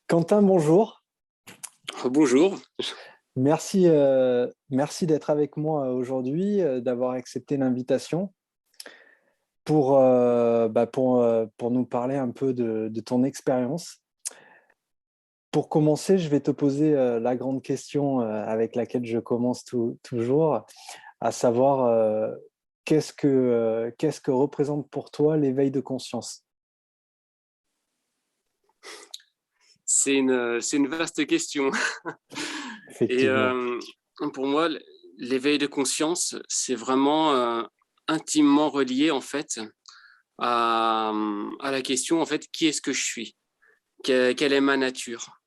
Quentin, bonjour. Bonjour. Merci d'être avec moi aujourd'hui, d'avoir accepté l'invitation pour nous parler un peu de ton expérience. Pour commencer, je vais te poser la grande question avec laquelle je commence toujours, à savoir qu'est-ce que représente pour toi l'éveil de conscience? C'est une vaste question. Et Effectivement. pour moi, l'éveil de conscience, c'est vraiment intimement relié en fait à la question en fait qui est-ce que je suis, quelle est ma nature,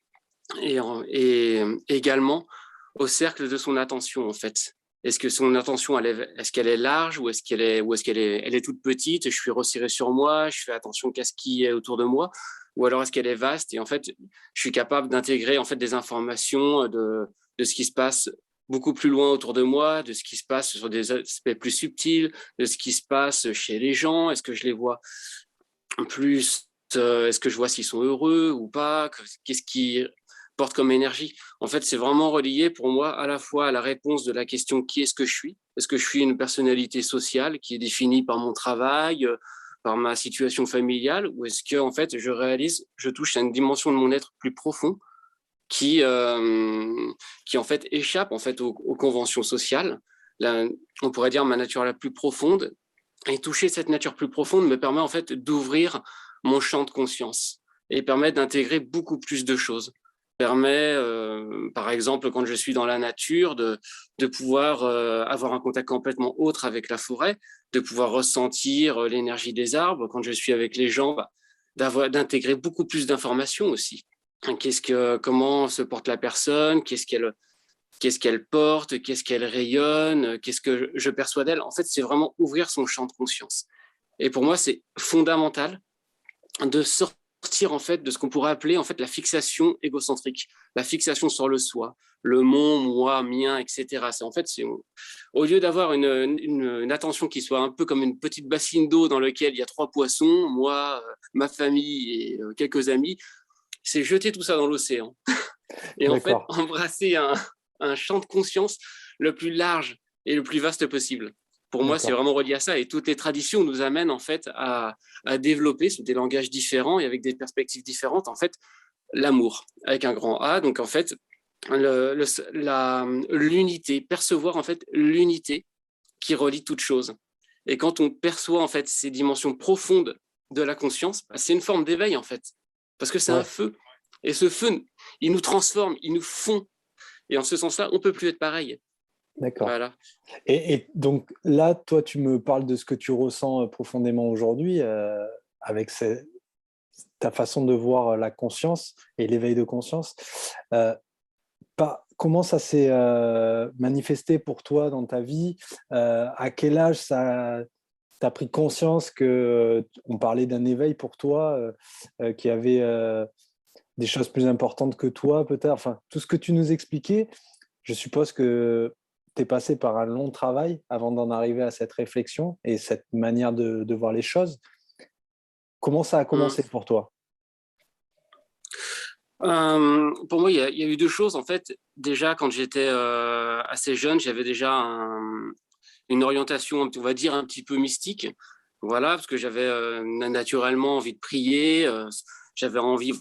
et également au cercle de son attention en fait. Est-ce que son attention, est-ce qu'elle est large ou est-ce qu'elle est toute petite? Je suis resserré sur moi, je fais attention qu'à ce qui est autour de moi, ou alors est-ce qu'elle est vaste et en fait, je suis capable d'intégrer en fait des informations de ce qui se passe beaucoup plus loin autour de moi, de ce qui se passe sur des aspects plus subtils, de ce qui se passe chez les gens. Est-ce que je les vois plus? Est-ce que je vois s'ils sont heureux ou pas? Qu'est-ce qui porte comme énergie? En fait, c'est vraiment relié pour moi à la fois à la réponse de la question qui est-ce que je suis? Est-ce que je suis une personnalité sociale qui est définie par mon travail, par ma situation familiale, ou est-ce que en fait je touche à une dimension de mon être plus profond qui qui en fait échappe en fait aux conventions sociales. On pourrait dire ma nature la plus profonde, et toucher cette nature plus profonde me permet en fait d'ouvrir mon champ de conscience et permet d'intégrer beaucoup plus de choses. Permet, par exemple, quand je suis dans la nature, de pouvoir avoir un contact complètement autre avec la forêt, de pouvoir ressentir l'énergie des arbres. Quand je suis avec les gens, d'intégrer beaucoup plus d'informations aussi. Comment se porte la personne, qu'est-ce qu'elle porte, qu'est-ce qu'elle rayonne, qu'est-ce que je perçois d'elle. En fait, c'est vraiment ouvrir son champ de conscience. Et pour moi, c'est fondamental de sortir en fait de ce qu'on pourrait appeler en fait la fixation égocentrique, la fixation sur le soi, le mon, moi, mien, etc. C'est au lieu d'avoir une attention qui soit un peu comme une petite bassine d'eau dans laquelle il y a trois poissons, moi, ma famille et quelques amis, c'est jeter tout ça dans l'océan et en fait D'accord. embrasser un champ de conscience le plus large et le plus vaste possible. Pour moi, c'est D'accord. vraiment relié à ça. Et toutes les traditions nous amènent en fait à développer sous des langages différents et avec des perspectives différentes, en fait, l'amour avec un grand A. Donc en fait, l'unité, percevoir en fait l'unité qui relie toute chose. Et quand on perçoit en fait ces dimensions profondes de la conscience, c'est une forme d'éveil en fait, parce que c'est un Ouais. feu. Et ce feu, il nous transforme, il nous fond. Et en ce sens-là, on peut plus être pareil. D'accord. Voilà. Et donc là, toi, tu me parles de ce que tu ressens profondément aujourd'hui, avec ta façon de voir la conscience et l'éveil de conscience. Euh, Comment ça s'est manifesté pour toi dans ta vie? À quel âge ça t'as pris conscience que on parlait d'un éveil pour toi, qu'il y avait des choses plus importantes que toi, peut-être? Enfin, tout ce que tu nous expliquais, je suppose que tu es passé par un long travail avant d'en arriver à cette réflexion et cette manière de voir les choses. Comment ça a Hum. commencé pour toi? Pour moi, il y a eu deux choses. En fait, déjà, quand j'étais assez jeune, j'avais déjà une orientation, on va dire, un petit peu mystique. Voilà, parce que j'avais naturellement envie de prier. J'avais envie.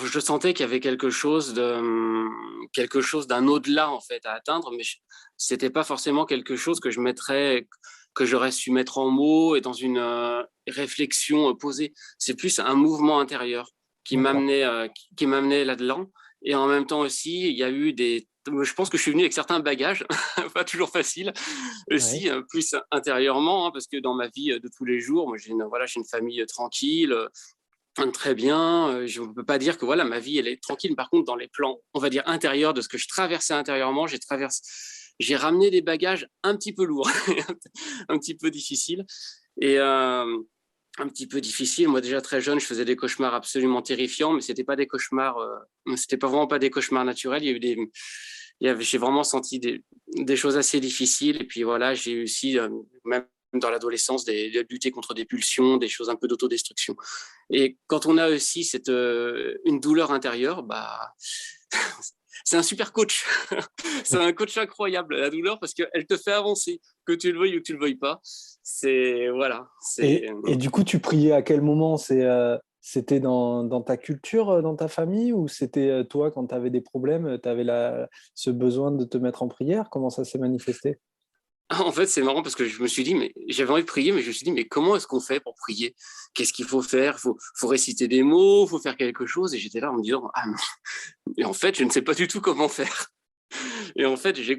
Je sentais qu'il y avait quelque chose d'un au-delà en fait à atteindre, mais c'était pas forcément quelque chose que j'aurais su mettre en mots et dans une réflexion posée. C'est plus un mouvement intérieur D'accord. qui m'amenait là-dedans. Et en même temps aussi, il y a eu je pense que je suis venu avec certains bagages, pas toujours facile, Oui. aussi plus intérieurement, hein, parce que dans ma vie de tous les jours, moi j'ai une famille tranquille, très bien. Je ne peux pas dire que voilà ma vie elle est tranquille. Par contre, dans les plans, on va dire intérieurs de ce que je traversais intérieurement, j'ai ramené des bagages un petit peu lourds, un petit peu difficiles. Et un petit peu difficile. Moi, déjà très jeune, je faisais des cauchemars absolument terrifiants, mais c'était pas vraiment pas des cauchemars naturels. J'ai vraiment senti des choses assez difficiles. Et puis voilà, j'ai eu aussi, même dans l'adolescence, de lutter contre des pulsions, des choses un peu d'autodestruction. Et quand on a aussi une douleur intérieure, bah, c'est un super coach. C'est un coach incroyable, la douleur, parce qu'elle te fait avancer, que tu le veuilles ou que tu le veuilles pas. Voilà. Et du coup, tu priais à quel moment? C'était dans ta culture, dans ta famille, ou c'était toi, quand tu avais des problèmes, tu avais ce besoin de te mettre en prière? Comment ça s'est manifesté? En fait, c'est marrant parce que je me suis dit, mais j'avais envie de prier, mais je me suis dit, mais comment est-ce qu'on fait pour prier? Qu'est-ce qu'il faut faire? Faut réciter des mots, faut faire quelque chose. Et j'étais là en me disant, ah non. Et en fait, je ne sais pas du tout comment faire. Et en fait, je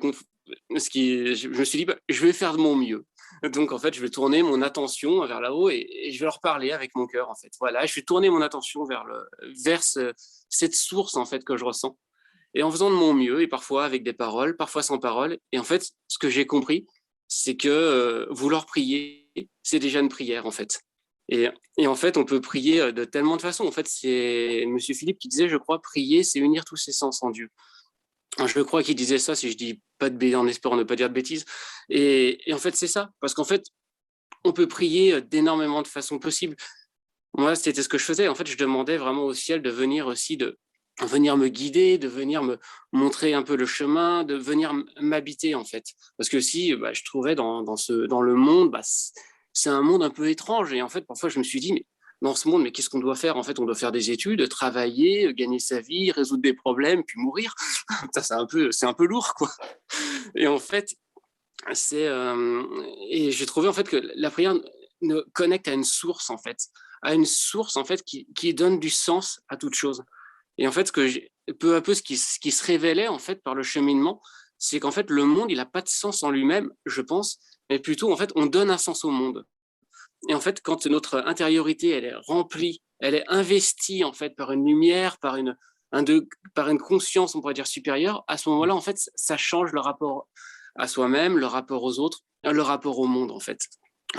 me suis dit, bah, je vais faire de mon mieux. Donc, en fait, je vais tourner mon attention vers là-haut et je vais leur parler avec mon cœur, en fait. Voilà, je vais tourner mon attention vers cette source, en fait, que je ressens. Et en faisant de mon mieux, et parfois avec des paroles, parfois sans paroles. Et en fait, ce que j'ai compris, c'est que vouloir prier, c'est déjà une prière, en fait. Et, et en fait, on peut prier de tellement de façons. En fait, c'est Monsieur Philippe qui disait, je crois, prier, c'est unir tous ses sens en Dieu. Je crois qu'il disait ça, si je dis pas de bêtises, en espérant ne pas dire de bêtises. Et en fait, c'est ça. Parce qu'en fait, on peut prier d'énormément de façons possibles. Moi, c'était ce que je faisais. En fait, je demandais vraiment au ciel de venir aussi, de venir me guider, de venir me montrer un peu le chemin, de venir m'habiter, en fait. Parce que si bah, je trouvais dans le monde, bah, c'est un monde un peu étrange. Et en fait, parfois, je me suis dit, mais dans ce monde, mais qu'est-ce qu'on doit faire? En fait, on doit faire des études, travailler, gagner sa vie, résoudre des problèmes, puis mourir. Ça, c'est un peu lourd, quoi. Et en fait, et j'ai trouvé en fait que la prière nous connecte à une source, en fait, qui donne du sens à toute chose. Et en fait, peu à peu, ce qui se révélait en fait par le cheminement, c'est qu'en fait le monde, il n'a pas de sens en lui-même, je pense, mais plutôt en fait on donne un sens au monde. Et en fait, quand notre intériorité elle est remplie, elle est investie en fait par une lumière, par une conscience, on pourrait dire supérieure, à ce moment-là, en fait, ça change le rapport à soi-même, le rapport aux autres, le rapport au monde, en fait.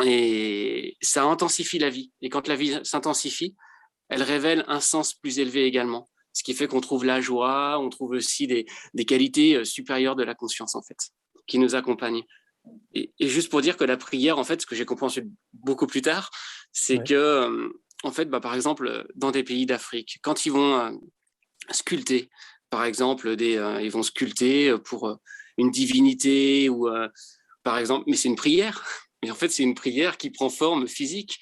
Et ça intensifie la vie. Et quand la vie s'intensifie, elle révèle un sens plus élevé également. Ce qui fait qu'on trouve la joie, on trouve aussi des qualités supérieures de la conscience, en fait, qui nous accompagnent. Et juste pour dire que la prière, en fait, ce que j'ai compris ensuite beaucoup plus tard, c'est Ouais. que, en fait, bah, par exemple, dans des pays d'Afrique, quand ils vont sculpter, par exemple, ils vont sculpter pour une divinité ou, par exemple, mais c'est une prière. Mais en fait, c'est une prière qui prend forme physique.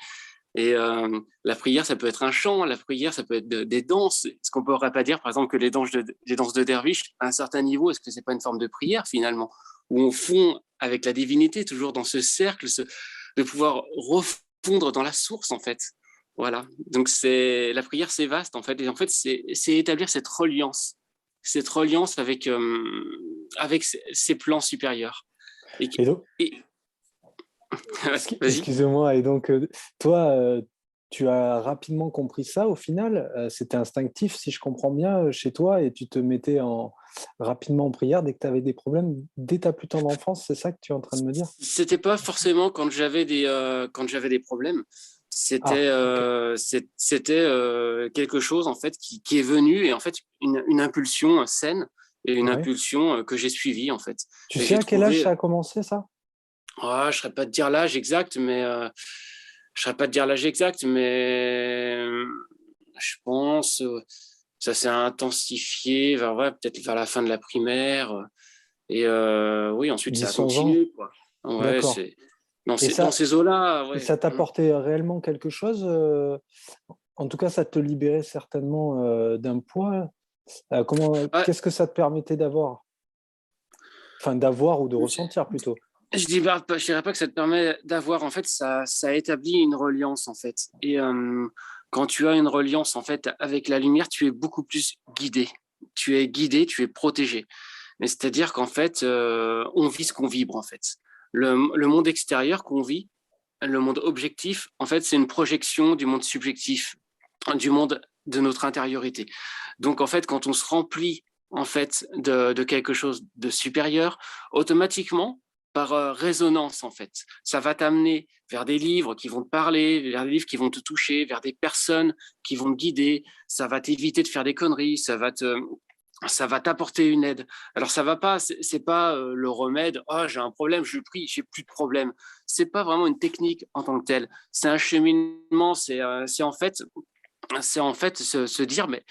Et la prière, ça peut être un chant, la prière, ça peut être des danses. Est-ce qu'on ne pourrait pas dire, par exemple, que les danses de derviche, à un certain niveau, est-ce que ce n'est pas une forme de prière finalement, où on fond avec la divinité, toujours dans ce cercle, de pouvoir refondre dans la source, en fait. Voilà. Donc, la prière, c'est vaste, en fait. Et en fait, c'est établir cette reliance avec ces plans supérieurs. Et, Et donc, et... Vas-y. excuse-moi, et donc, toi, tu as rapidement compris ça au final? C'était instinctif, si je comprends bien, chez toi, et tu te mettais rapidement en prière dès que tu avais des problèmes, dès ta plus tendre enfance, c'est ça que tu es en train de me dire? C'était pas forcément quand j'avais des problèmes. C'était Ah, ok. c'était quelque chose en fait qui est venu et en fait une impulsion saine et une Ouais. impulsion que j'ai suivie en fait. Tu Et sais j'ai à quel âge ça trouvé, a commencé, ça? je serais pas de dire l'âge exact, mais je serais pas de dire l'âge exact, mais je pense ça s'est intensifié peut-être vers la fin de la primaire. Et oui, ensuite, ça a 10-11 ans? continué, quoi. Ouais, D'accord. c'est Et dans ça, ces eaux-là, et ouais. ça t'apportait réellement quelque chose? En tout cas, ça te libérait certainement d'un poids. Ouais, Qu'est-ce que ça te permettait d'avoir? Enfin, d'avoir ou de ressentir plutôt. je dirais pas que ça te permet d'avoir, en fait, ça établit une reliance, en fait. Et quand tu as une reliance, en fait, avec la lumière, tu es beaucoup plus guidé. Tu es guidé, tu es protégé. Mais c'est-à-dire qu'en fait, on vit ce qu'on vibre, en fait. Le monde extérieur qu'on vit, le monde objectif, en fait, c'est une projection du monde subjectif, du monde de notre intériorité. Donc, en fait, quand on se remplit en fait de quelque chose de supérieur, automatiquement, par résonance, en fait, ça va t'amener vers des livres qui vont te parler, vers des livres qui vont te toucher, vers des personnes qui vont te guider. Ça va t'éviter de faire des conneries, ça va t'apporter une aide. Alors ça va pas, c'est pas le remède. Oh, j'ai un problème, je prie, j'ai plus de problème. C'est pas vraiment une technique en tant que telle. C'est un cheminement. C'est en fait se dire, mais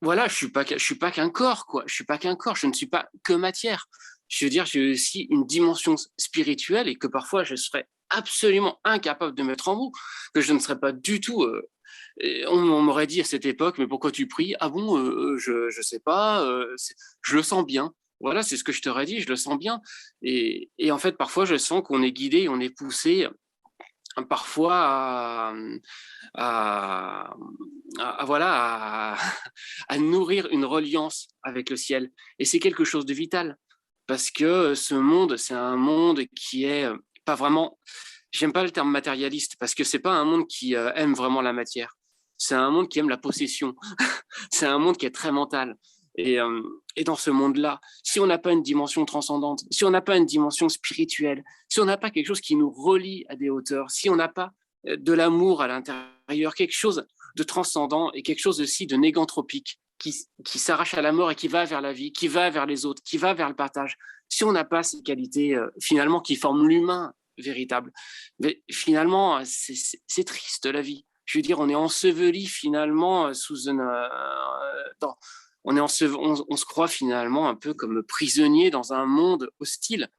voilà, je suis pas qu'un corps, quoi. Je suis pas qu'un corps. Je ne suis pas que matière. Je veux dire, j'ai aussi une dimension spirituelle et que parfois je serais absolument incapable de mettre en mots, que je ne serais pas du tout. On m'aurait dit à cette époque, mais pourquoi tu pries? Ah bon, je sais pas. Je le sens bien. Voilà, c'est ce que je t'aurais dit. Je le sens bien. Et en fait, parfois, je sens qu'on est guidé, on est poussé parfois à, voilà, à nourrir une reliance avec le ciel. Et c'est quelque chose de vital parce que ce monde, c'est un monde qui est pas vraiment, j'aime pas le terme matérialiste parce que c'est pas un monde qui aime vraiment la matière. C'est un monde qui aime la possession. C'est un monde qui est très mental. Et dans ce monde-là, si on n'a pas une dimension transcendante, si on n'a pas une dimension spirituelle, si on n'a pas quelque chose qui nous relie à des hauteurs, si on n'a pas de l'amour à l'intérieur, quelque chose de transcendant et quelque chose aussi de néganthropique qui s'arrache à la mort et qui va vers la vie, qui va vers les autres, qui va vers le partage, si on n'a pas ces qualités finalement qui forment l'humain véritable, mais finalement, c'est triste la vie. Je veux dire, on est enseveli finalement sous une, dans, on se croit finalement un peu comme prisonnier dans un monde hostile.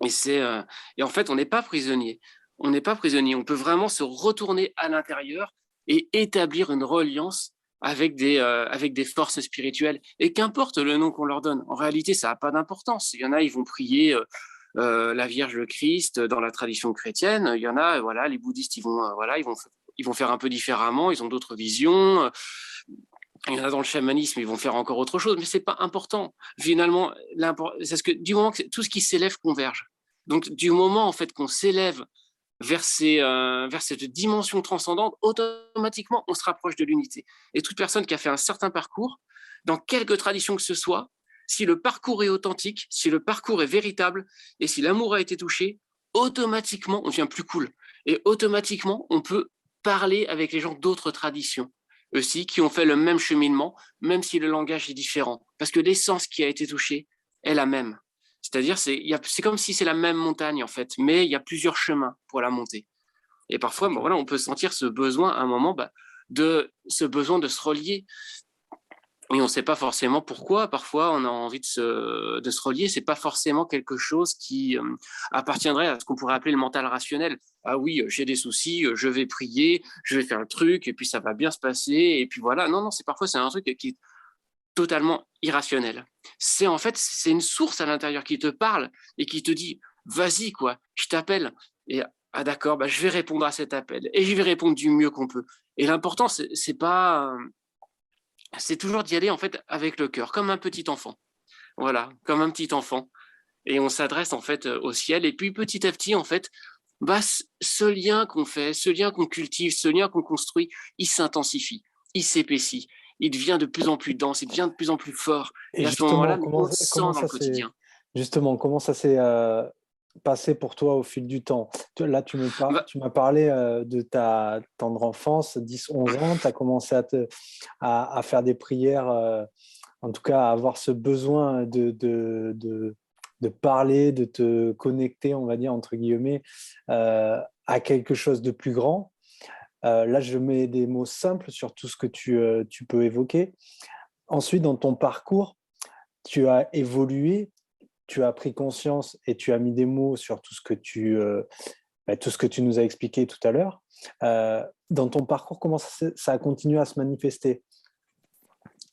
Et en fait, on n'est pas prisonnier. On n'est pas prisonnier. On peut vraiment se retourner à l'intérieur et établir une reliance avec des forces spirituelles. Et qu'importe le nom qu'on leur donne, en réalité, ça n'a pas d'importance. Il y en a, ils vont prier la Vierge le Christ dans la tradition chrétienne. Il y en a, voilà, les bouddhistes, ils vont faire un peu différemment. Ils ont d'autres visions. Il y en a dans le chamanisme, ils vont faire encore autre chose, mais c'est pas important. Finalement, c'est ce que du moment que tout ce qui s'élève converge. Donc, du moment en fait qu'on s'élève vers cette dimension transcendante, automatiquement, on se rapproche de l'unité. Et toute personne qui a fait un certain parcours, dans quelque tradition que ce soit, si le parcours est authentique, si le parcours est véritable, et si l'amour a été touché, automatiquement, on devient plus cool. Et automatiquement, on peut parler avec les gens d'autres traditions aussi, qui ont fait le même cheminement, même si le langage est différent. Parce que l'essence qui a été touchée est la même. C'est-à-dire, c'est comme si c'est la même montagne, en fait, mais il y a plusieurs chemins pour la monter. Et parfois, voilà, on peut sentir ce besoin, à un moment, ce besoin de se relier. Et on ne sait pas forcément pourquoi. Parfois, on a envie de se relier. Ce n'est pas forcément quelque chose qui appartiendrait à ce qu'on pourrait appeler le mental rationnel. Ah oui, j'ai des soucis, je vais prier, je vais faire le truc, et puis ça va bien se passer. Et puis voilà. Non, non, parfois, c'est un truc qui est totalement irrationnel. C'est une source à l'intérieur qui te parle et qui te dit, vas-y, quoi, je t'appelle. Et ah d'accord, je vais répondre à cet appel. Et je vais répondre du mieux qu'on peut. Et l'important, c'est pas... c'est toujours d'y aller en fait avec le cœur, comme un petit enfant. Voilà, comme un petit enfant. Et on s'adresse en fait au ciel. Et puis petit à petit, en fait, ce lien qu'on fait, ce lien qu'on cultive, ce lien qu'on construit, il s'intensifie, il s'épaissit, il devient de plus en plus dense, il devient de plus en plus fort. Et à ce moment-là, on le sent dans le quotidien. Justement, comment ça s'est passé pour toi au fil du temps? Là, tu m'as parlé de ta tendre enfance, 10-11 ans, tu as commencé à faire des prières, en tout cas à avoir ce besoin de parler, de te connecter, on va dire, entre guillemets, à quelque chose de plus grand. Là, je mets des mots simples sur tout ce que tu peux évoquer. Ensuite, dans ton parcours, tu as évolué, tu as pris conscience et tu as mis des mots sur tout ce que tu nous as expliqué tout à l'heure. Dans ton parcours, comment ça a continué à se manifester?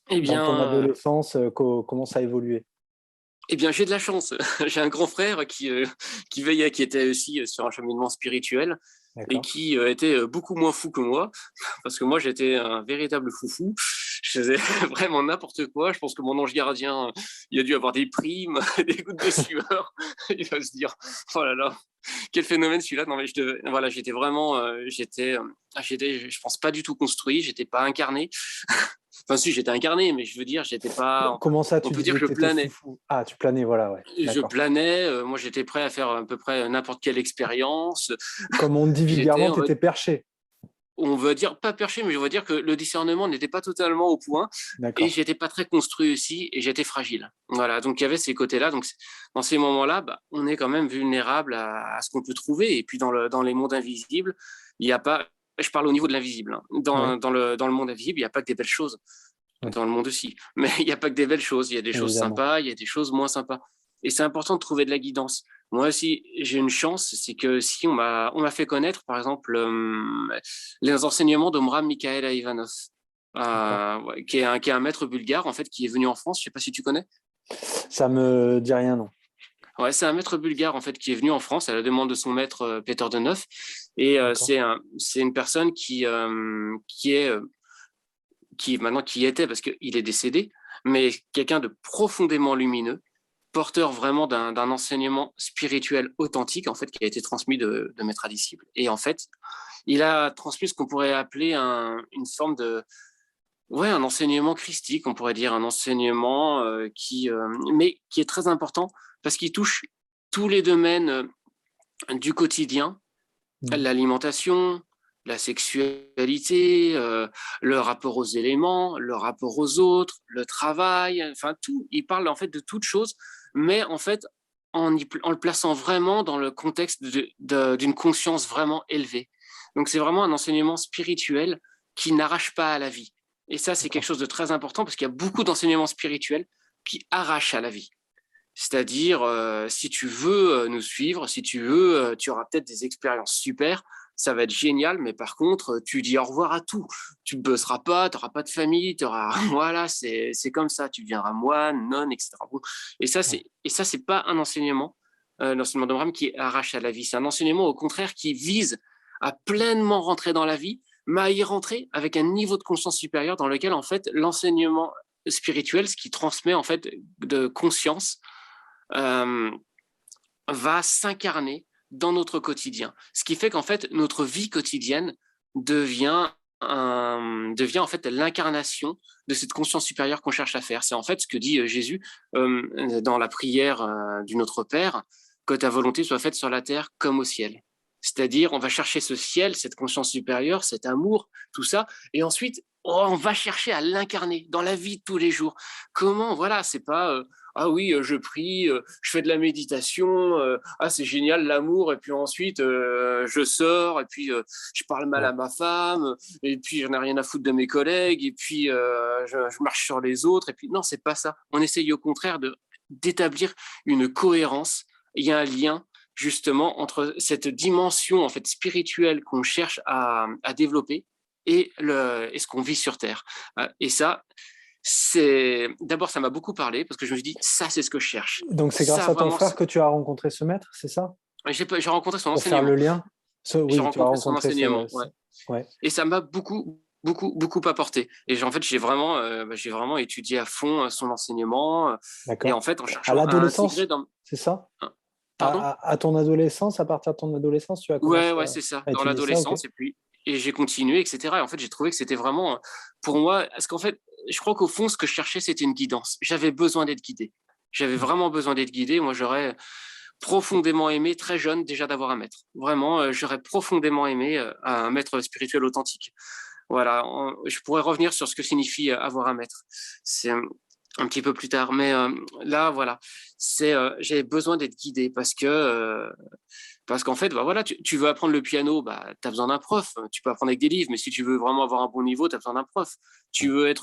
Eh bien, dans ton adolescence, comment ça a évolué? Eh bien, j'ai de la chance. J'ai un grand frère qui était aussi sur un cheminement spirituel et qui était beaucoup moins fou que moi, parce que moi, j'étais un véritable foufou. Je faisais vraiment n'importe quoi. Je pense que mon ange gardien, il a dû avoir des primes, des gouttes de sueur. Il va se dire, oh là là, quel phénomène celui-là. Non, mais voilà, j'étais vraiment, je pense pas du tout construit. J'étais pas incarné. Enfin, si, j'étais incarné, mais je veux dire, j'étais pas. Comment ça, on peut dire que je planais. Ah, tu planais, voilà, ouais. Je planais. Moi, j'étais prêt à faire à peu près n'importe quelle expérience. Comme on dit vulgairement, tu étais perché. on veut dire, pas perché, mais je veux dire que le discernement n'était pas totalement au point et D'accord. j'étais pas très construit aussi et j'étais fragile. Voilà, donc il y avait ces côtés-là. Donc dans ces moments-là, on est quand même vulnérable à ce qu'on peut trouver. Et puis dans les mondes invisibles, il n'y a pas, je parle au niveau de l'invisible, hein. Oui, Dans le monde invisible, il n'y a pas que des belles choses. oui, Dans le monde aussi. Mais il n'y a pas que des belles choses. Il y a des choses évidemment. sympas, il y a des choses moins sympas. Et c'est important de trouver de la guidance. Moi aussi, j'ai une chance, c'est que si on m'a fait connaître, par exemple, les enseignements d'Omram Mikhail Ivanov, D'accord. ouais, qui est un maître bulgare, en fait, qui est venu en France. Je ne sais pas si tu connais. Ça me dit rien, non. Ouais, c'est un maître bulgare, en fait, qui est venu en France à la demande de son maître, Peter de Neuf. Et D'accord. c'est une personne qui était, parce qu'il est décédé, mais quelqu'un de profondément lumineux, porteur vraiment d'un enseignement spirituel authentique, en fait, qui a été transmis de maître à disciple. Et en fait, il a transmis ce qu'on pourrait appeler une forme de, ouais, un enseignement christique, on pourrait dire, un enseignement mais qui est très important parce qu'il touche tous les domaines du quotidien, Mhm. l'alimentation, la sexualité, le rapport aux éléments, le rapport aux autres, le travail, enfin tout. Il parle en fait de toutes choses, mais en fait en le plaçant vraiment dans le contexte d'une conscience vraiment élevée. Donc c'est vraiment un enseignement spirituel qui n'arrache pas à la vie. Et ça, c'est quelque D'accord. chose de très important parce qu'il y a beaucoup d'enseignements spirituels qui arrachent à la vie. C'est-à-dire, si tu veux nous suivre, si tu veux, tu auras peut-être des expériences super, ça va être génial, mais par contre, tu dis au revoir à tout. Tu ne bosseras pas, tu n'auras pas de famille, tu auras, voilà, c'est comme ça, tu deviendras moine, nonne, etc. Bon. Ouais. Et ça, c'est pas un enseignement, l'enseignement de Brahma qui arrache à la vie. C'est un enseignement, au contraire, qui vise à pleinement rentrer dans la vie, mais à y rentrer avec un niveau de conscience supérieur dans lequel, en fait, l'enseignement spirituel, ce qui transmet, en fait, de conscience, euh, va s'incarner dans notre quotidien. Ce qui fait qu'en fait, notre vie quotidienne devient, devient en fait l'incarnation de cette conscience supérieure qu'on cherche à faire. C'est en fait ce que dit Jésus dans la prière du Notre Père, que ta volonté soit faite sur la terre comme au ciel. C'est-à-dire, on va chercher ce ciel, cette conscience supérieure, cet amour, tout ça, et ensuite, on va chercher à l'incarner dans la vie de tous les jours. Comment, voilà, c'est pas ah oui, je prie, je fais de la méditation, ah c'est génial l'amour, et puis ensuite je sors, et puis je parle mal Ouais. à ma femme, et puis j'en ai rien à foutre de mes collègues, et puis je marche sur les autres, et puis non, c'est pas ça. On essaye au contraire d'établir une cohérence. Il y a un lien justement entre cette dimension en fait spirituelle qu'on cherche à développer et ce qu'on vit sur Terre. Et ça, c'est d'abord ça m'a beaucoup parlé parce que je me suis dit ça c'est ce que je cherche. Donc, c'est grâce Ça à ton vraiment, frère que tu as rencontré ce maître, c'est ça? j'ai rencontré son Pour faire le enseignement. lien? J'ai Oui, tu as rencontré son rencontré enseignement, ouais. ouais. Et ça m'a beaucoup apporté. Et en fait, j'ai vraiment étudié à fond son enseignement. Et en D'accord. fait, en À cherchant à intégrer l'adolescence, dans. c'est ça? Hein, pardon? À ton adolescence, à partir de ton adolescence, tu as Ouais, commencé ouais, c'est ça. à Dans étudier ça, ok. l'adolescence, et j'ai continué, etc. Et en fait, j'ai trouvé que c'était vraiment, pour moi, parce qu'en fait, je crois qu'au fond, ce que je cherchais, c'était une guidance. J'avais besoin d'être guidé. J'avais vraiment besoin d'être guidé. Moi, j'aurais profondément aimé, très jeune, déjà d'avoir un maître. Vraiment, j'aurais profondément aimé un maître spirituel authentique. Voilà, je pourrais revenir sur ce que signifie avoir un maître. C'est un petit peu plus tard. Mais là, voilà, j'ai besoin d'être guidé parce qu'en fait, bah voilà, tu veux apprendre le piano, bah, tu as besoin d'un prof. Tu peux apprendre avec des livres, mais si tu veux vraiment avoir un bon niveau, tu as besoin d'un prof. Ouais.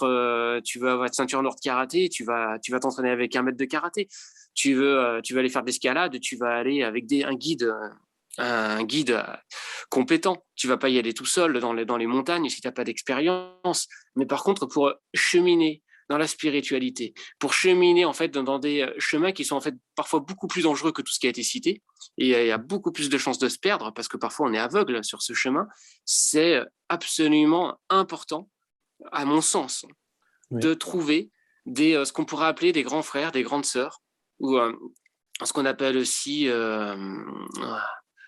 Tu veux avoir une ceinture noire de karaté, tu vas t'entraîner avec un maître de karaté. Tu veux aller faire de l'escalade, tu vas aller avec un guide compétent. Tu vas pas y aller tout seul dans les montagnes si tu n'as pas d'expérience. Mais par contre, pour cheminer dans la spiritualité, pour cheminer en fait dans des chemins qui sont en fait parfois beaucoup plus dangereux que tout ce qui a été cité, et il y a beaucoup plus de chances de se perdre parce que parfois on est aveugle sur ce chemin, c'est absolument important, à mon sens, Oui. de trouver ce qu'on pourrait appeler des grands frères, des grandes sœurs, ou ce qu'on appelle aussi,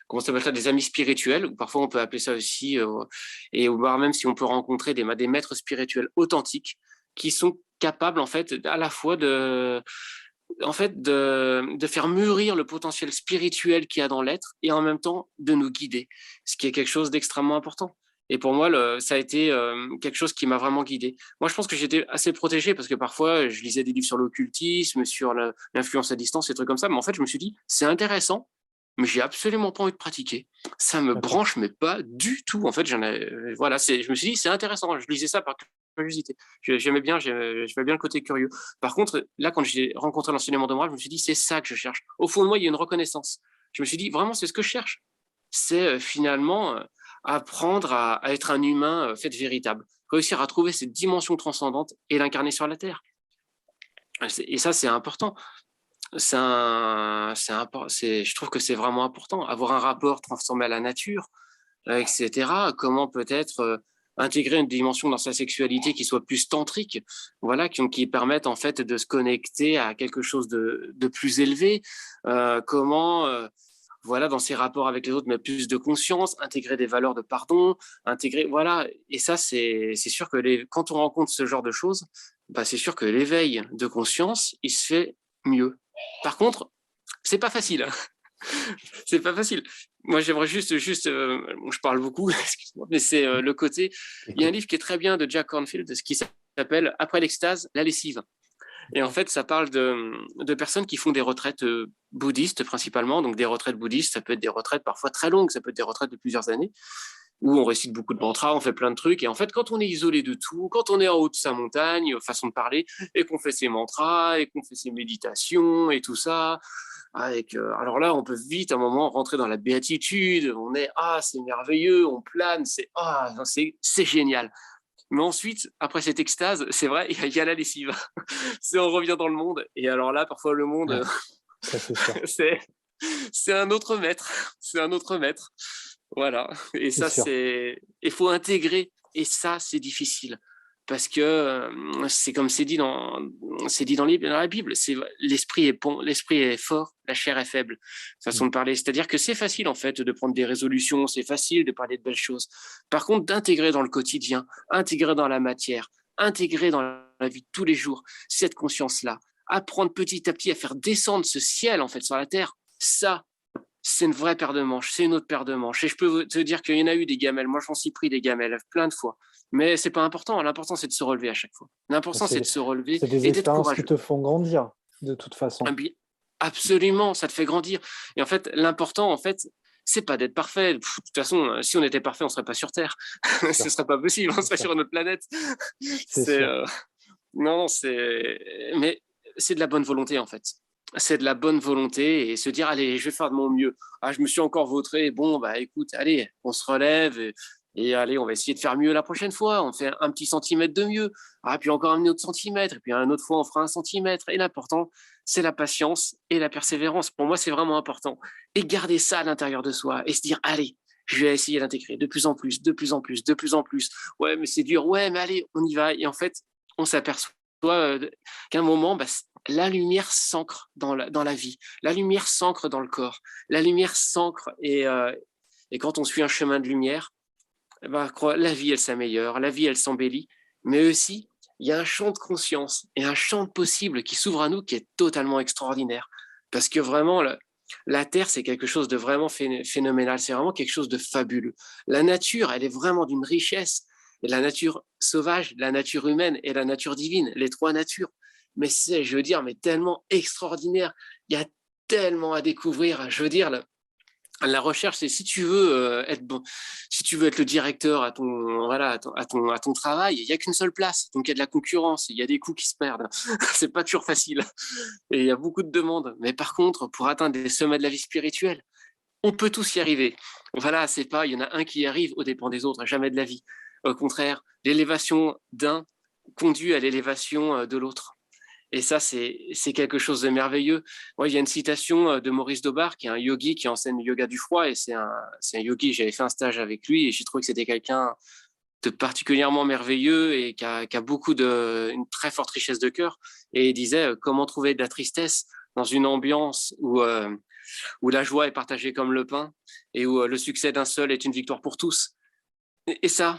comment ça s'appelle ça, des amis spirituels, ou parfois on peut appeler ça aussi, et voire même si on peut rencontrer des maîtres spirituels authentiques qui sont capables en fait à la fois de faire mûrir le potentiel spirituel qu'il y a dans l'être et en même temps de nous guider, ce qui est quelque chose d'extrêmement important. Et pour moi, ça a été quelque chose qui m'a vraiment guidé. Moi, je pense que j'étais assez protégé parce que parfois, je lisais des livres sur l'occultisme, sur l'influence à distance, des trucs comme ça. Mais en fait, je me suis dit, c'est intéressant, mais j'ai absolument pas envie de pratiquer. Ça me branche, mais pas du tout. En fait, voilà, je me suis dit, c'est intéressant. Je lisais ça par curiosité. J'aimais bien, j'avais bien le côté curieux. Par contre, là, quand j'ai rencontré l'enseignement de morale, je me suis dit, c'est ça que je cherche. Au fond de moi, il y a une reconnaissance. Je me suis dit, vraiment, c'est ce que je cherche. C'est finalement apprendre à être un humain fait véritable, réussir à trouver cette dimension transcendante et l'incarner sur la Terre. Et ça, c'est important. Je trouve que c'est vraiment important. Avoir un rapport transformé à la nature, etc. Comment peut-être intégrer une dimension dans sa sexualité qui soit plus tantrique, voilà, qui permette en fait de se connecter à quelque chose de plus élevé. Comment voilà, dans ses rapports avec les autres, mettre plus de conscience, intégrer des valeurs de pardon, voilà. Et ça, c'est sûr que quand on rencontre ce genre de choses, bah, c'est sûr que l'éveil de conscience, il se fait mieux. Par contre, c'est pas facile. C'est pas facile. Moi, j'aimerais juste, je parle beaucoup, excuse-moi, mais c'est le côté. Il y a un livre qui est très bien de Jack Kornfield, qui s'appelle Après l'extase, la lessive. Et en fait, ça parle de personnes qui font des retraites bouddhistes principalement. Donc, des retraites bouddhistes, ça peut être des retraites parfois très longues, ça peut être des retraites de plusieurs années, où on récite beaucoup de mantras, on fait plein de trucs. Et en fait, quand on est isolé de tout, quand on est en haut de sa montagne, façon de parler, et qu'on fait ses mantras, et qu'on fait ses méditations, et tout ça, alors là, on peut vite, à un moment, rentrer dans la béatitude. On est, c'est merveilleux, on plane, c'est génial. Mais ensuite, après cette extase, c'est vrai, il y a la lessive. On revient dans le monde. Et alors là, parfois, le monde, c'est un autre maître. C'est un autre maître. Voilà. Et ça, il faut intégrer. Et ça, c'est difficile. Parce que c'est comme c'est dit dans la Bible, l'esprit est fort, la chair est faible, façon de parler. C'est-à-dire que c'est facile en fait de prendre des résolutions, c'est facile de parler de belles choses. Par contre, d'intégrer dans le quotidien, intégrer dans la matière, intégrer dans la vie de tous les jours cette conscience-là, apprendre petit à petit à faire descendre ce ciel en fait sur la terre, ça, c'est une vraie paire de manches, c'est une autre paire de manches. Et je peux te dire qu'il y en a eu des gamelles. Moi, j'en suis pris des gamelles plein de fois. Mais c'est pas important. L'important, c'est de se relever à chaque fois. L'important, c'est de se relever et d'être courageux. C'est des expériences qui te font grandir, de toute façon. Absolument, ça te fait grandir. Et en fait, l'important, en fait, c'est pas d'être parfait. De toute façon, si on était parfait, on serait pas sur Terre. Ce serait pas possible. On serait sur une autre planète. Non, mais c'est de la bonne volonté, en fait. C'est de la bonne volonté et se dire, allez, je vais faire de mon mieux. Je me suis encore vautré. Bon, bah, écoute, allez, on se relève et allez, on va essayer de faire mieux la prochaine fois. On fait un petit centimètre de mieux. Puis encore un autre centimètre. Et puis une autre fois, on fera 1 centimètre. Et l'important, c'est la patience et la persévérance. Pour moi, c'est vraiment important. Et garder ça à l'intérieur de soi et se dire, allez, je vais essayer d'intégrer de plus en plus, de plus en plus, de plus en plus. Ouais, mais c'est dur. Ouais, mais allez, on y va. Et en fait, on s'aperçoit qu'à un moment, la lumière s'ancre dans la vie. La lumière s'ancre dans le corps. La lumière s'ancre et quand on suit un chemin de lumière, la vie, elle s'améliore, la vie, elle s'embellit, mais aussi, il y a un champ de conscience et un champ de possibles qui s'ouvre à nous qui est totalement extraordinaire. Parce que vraiment, la Terre, c'est quelque chose de vraiment phénoménal, c'est vraiment quelque chose de fabuleux. La nature, elle est vraiment d'une richesse. Et la nature sauvage, la nature humaine et la nature divine, les 3 natures. Mais c'est, je veux dire, mais tellement extraordinaire. Il y a tellement à découvrir. Je veux dire, la recherche, c'est si tu veux être bon, si tu veux être le directeur à ton travail, il y a qu'une seule place, donc il y a de la concurrence, il y a des coups qui se perdent. C'est pas toujours facile et il y a beaucoup de demandes. Mais par contre, pour atteindre des sommets de la vie spirituelle, on peut tous y arriver. Voilà, c'est pas, il y en a un qui y arrive aux dépens des autres, jamais de la vie. Au contraire, l'élévation d'un conduit à l'élévation de l'autre. Et ça, c'est quelque chose de merveilleux. Moi, il y a une citation de Maurice Daubard, qui est un yogi qui enseigne le yoga du froid, et c'est un yogi, j'avais fait un stage avec lui, et j'ai trouvé que c'était quelqu'un de particulièrement merveilleux et qui a beaucoup une très forte richesse de cœur. Et il disait, comment trouver de la tristesse dans une ambiance où la joie est partagée comme le pain, et où le succès d'un seul est une victoire pour tous. Et ça,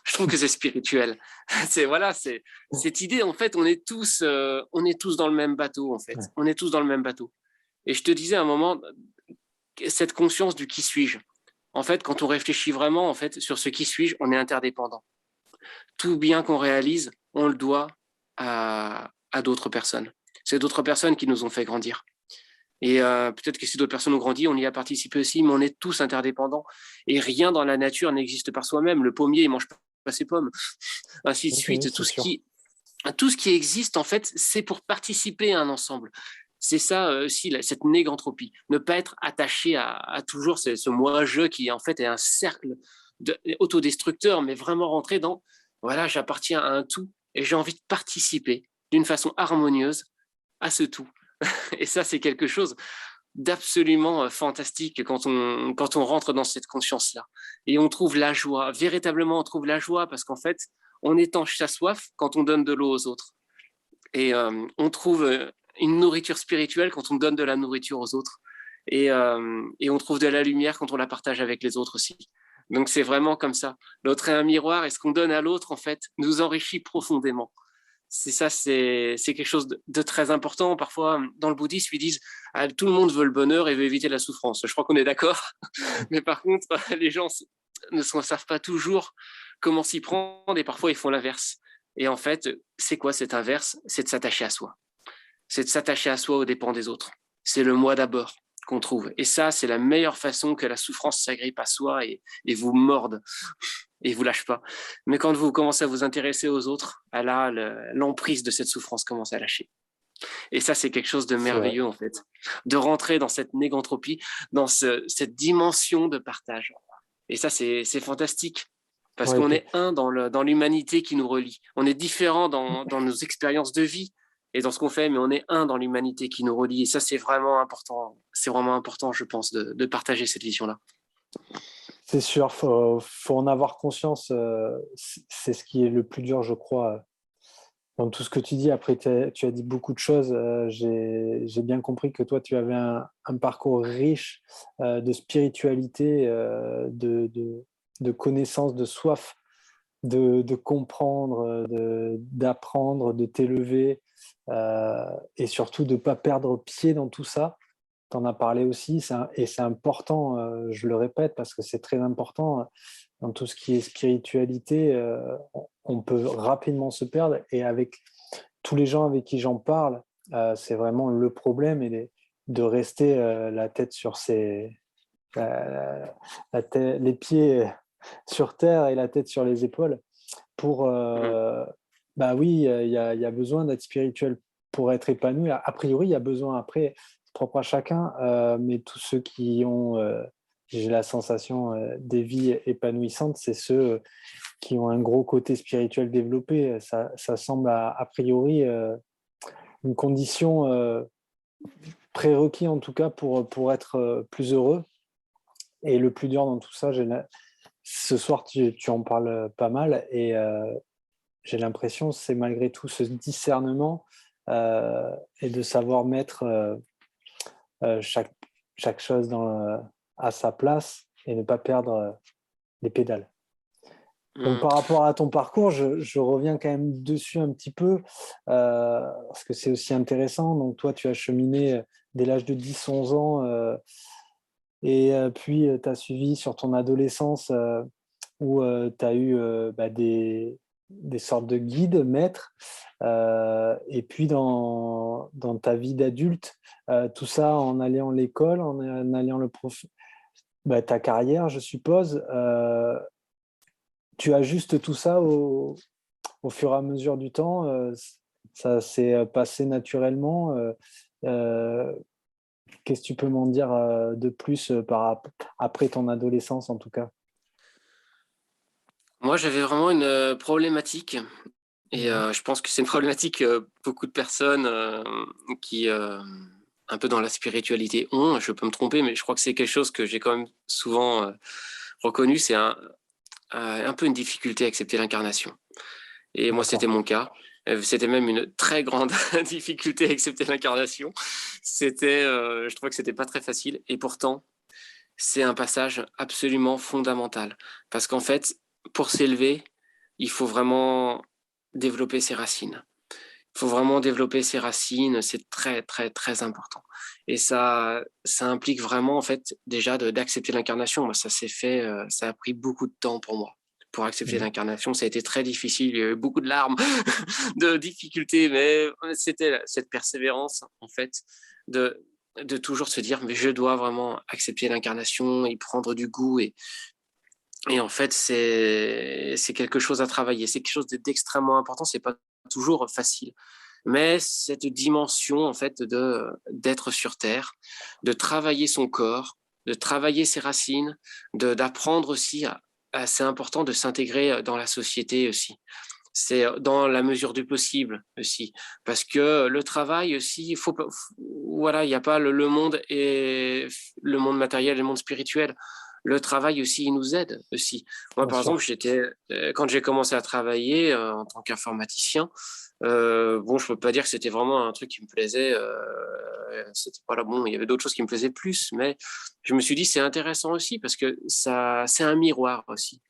je trouve que c'est spirituel. C'est cette idée, en fait, on est tous dans le même bateau, en fait. Ouais. On est tous dans le même bateau. Et je te disais à un moment, cette conscience du qui suis-je. En fait, quand on réfléchit vraiment en fait, sur ce qui suis-je, on est interdépendant. Tout bien qu'on réalise, on le doit à d'autres personnes. C'est d'autres personnes qui nous ont fait grandir. Et peut-être que si d'autres personnes ont grandi, on y a participé aussi, mais on est tous interdépendants. Et rien dans la nature n'existe par soi-même. Le pommier, il mange pas ses pommes. Ainsi de Oui, suite. c'est sûr. Tout ce qui existe, en fait, c'est pour participer à un ensemble. C'est ça aussi, cette négantropie. Ne pas être attaché à toujours ce moi-je qui, en fait, est un cercle autodestructeur, mais vraiment rentrer dans, voilà, j'appartiens à un tout et j'ai envie de participer d'une façon harmonieuse à ce tout. Et ça, c'est quelque chose d'absolument fantastique quand on rentre dans cette conscience-là. Et on trouve la joie, véritablement on trouve la joie parce qu'en fait, on étanche sa soif quand on donne de l'eau aux autres. Et on trouve une nourriture spirituelle quand on donne de la nourriture aux autres. Et on trouve de la lumière quand on la partage avec les autres aussi. Donc c'est vraiment comme ça. L'autre est un miroir et ce qu'on donne à l'autre, en fait, nous enrichit profondément. C'est ça, c'est quelque chose de très important. Parfois, dans le bouddhisme, ils disent ah, tout le monde veut le bonheur et veut éviter la souffrance. Je crois qu'on est d'accord. Mais par contre, les gens ne savent pas toujours comment s'y prendre et parfois ils font l'inverse. Et en fait, c'est quoi cet inverse? C'est de s'attacher à soi. C'est de s'attacher à soi aux dépens des autres. C'est le moi d'abord qu'on trouve. Et ça, c'est la meilleure façon que la souffrance s'agrippe à soi et vous morde et vous lâche pas. Mais quand vous commencez à vous intéresser aux autres, là, l'emprise de cette souffrance commence à lâcher. Et ça, c'est quelque chose de C'est vrai. merveilleux, en fait, de rentrer dans cette négantropie, dans cette dimension de partage. Et ça, c'est fantastique. Parce Ouais, qu'on est un dans l'humanité qui nous relie. On est différent dans nos expériences de vie et dans ce qu'on fait, mais on est un dans l'humanité qui nous relie. Et ça, c'est vraiment important. C'est vraiment important, je pense, de partager cette vision-là. c'est sûr, faut en avoir conscience. C'est ce qui est le plus dur, je crois, dans tout ce que tu dis. Après, tu as dit beaucoup de choses. J'ai bien compris que toi, tu avais un parcours riche de spiritualité, de connaissances, de soif de comprendre, d'apprendre, de t'élever et surtout de ne pas perdre pied dans tout ça. Tu en as parlé aussi, et c'est important, je le répète, parce que c'est très important dans tout ce qui est spiritualité. On peut rapidement se perdre, et avec tous les gens avec qui j'en parle, c'est vraiment le problème, de rester la tête sur les pieds sur terre et la tête sur les épaules pour, Mhm. bah oui, il y a besoin d'être spirituel pour être épanoui. A priori, il y a besoin, après, c'est propre à chacun, mais tous ceux qui ont, j'ai la sensation, des vies épanouissantes, c'est ceux qui ont un gros côté spirituel développé. Ça semble a priori une condition prérequis en tout cas pour être plus heureux. Et le plus dur dans tout ça, ce soir, tu en parles pas mal, et j'ai l'impression, c'est malgré tout ce discernement et de savoir mettre chaque, chaque chose à sa place et ne pas perdre les pédales. Donc, Mhm. par rapport à ton parcours, je reviens quand même dessus un petit peu parce que c'est aussi intéressant. Donc, toi, tu as cheminé dès l'âge de 10 11 ans et puis tu as suivi sur ton adolescence où tu as eu bah, des sortes de guides, maîtres, et puis dans ta vie d'adulte, tout ça en alliant l'école, en alliant bah, ta carrière, je suppose. Tu ajustes tout ça au fur et à mesure du temps. Ça s'est passé naturellement. Euh, Qu'est-ce que tu peux m'en dire de plus après ton adolescence, en tout cas? Moi, j'avais vraiment une problématique. Et Mhm. je pense que c'est une problématique que beaucoup de personnes qui, un peu dans la spiritualité, ont. Je peux me tromper, mais je crois que c'est quelque chose que j'ai quand même souvent reconnu. C'est un peu une difficulté à accepter l'incarnation. Et moi, c'était D'accord. mon cas. C'était même une très grande difficulté à accepter l'incarnation. Je trouvais que c'était pas très facile. Et pourtant, c'est un passage absolument fondamental. Parce qu'en fait, pour s'élever, il faut vraiment développer ses racines. Il faut vraiment développer ses racines, c'est très, très, très important. Et ça implique vraiment, en fait, déjà d'accepter l'incarnation. Moi, ça s'est fait, ça a pris beaucoup de temps pour moi. Pour accepter Mhm. l'incarnation, ça a été très difficile. Il y a eu beaucoup de larmes, de difficultés, mais c'était cette persévérance, en fait, de, de toujours se dire, mais je dois vraiment accepter l'incarnation, y prendre du goût. Et en fait, c'est quelque chose à travailler. C'est quelque chose d'extrêmement important. C'est pas toujours facile. Mais cette dimension, en fait, d'être sur Terre, de travailler son corps, de travailler ses racines, d'apprendre aussi c'est important de s'intégrer dans la société aussi. C'est dans la mesure du possible aussi. Parce que le travail aussi, voilà, il n'y a pas le monde et le monde matériel et le monde spirituel. Le travail aussi, il nous aide aussi. Moi, Bien par exemple, sûr. quand j'ai commencé à travailler en tant qu'informaticien, bon, je peux pas dire que c'était vraiment un truc qui me plaisait. C'était pas là. Bon, il y avait d'autres choses qui me plaisaient plus, mais je me suis dit c'est intéressant aussi parce que c'est un miroir aussi.